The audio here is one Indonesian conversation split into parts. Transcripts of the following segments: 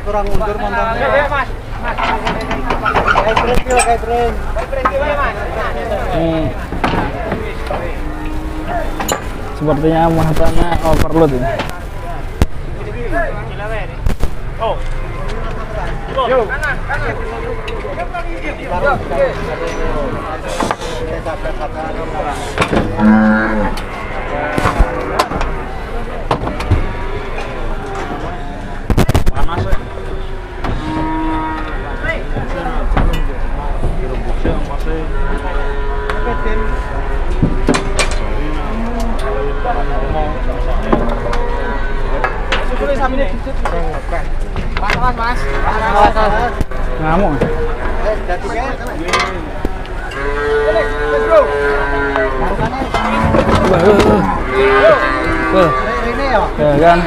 kurang mundur montongnya. Mas. Kayak tren. Ini sepertinya muatannya overload ini. Oh. Yo. Kanan. Panas ya. Mas. Ngamuk. Ya kan.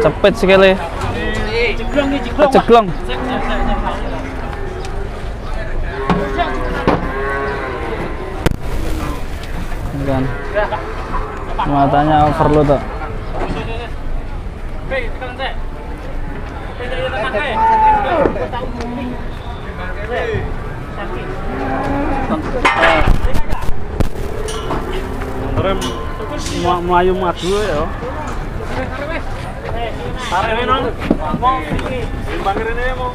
Cepet sekali. Ceglong. Kan. Matanya overload tuh. Rem melayu maju ya. Arep nang. Mau iki. Timbang rene mau.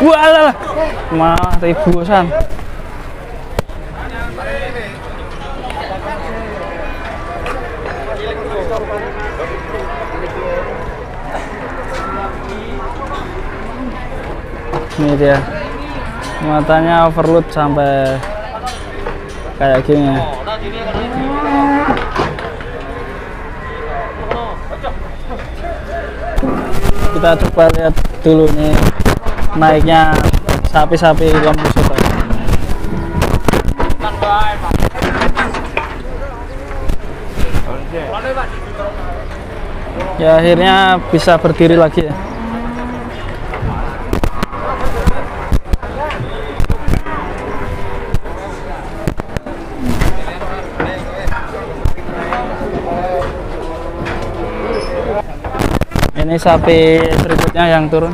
Walah. Mah ribusan. Ini dia, matanya overload sampai kayak gini. Kita coba lihat dulu nih naiknya sapi-sapi lembu soto. Ya akhirnya bisa berdiri lagi ya. Ini sapi berikutnya yang turun.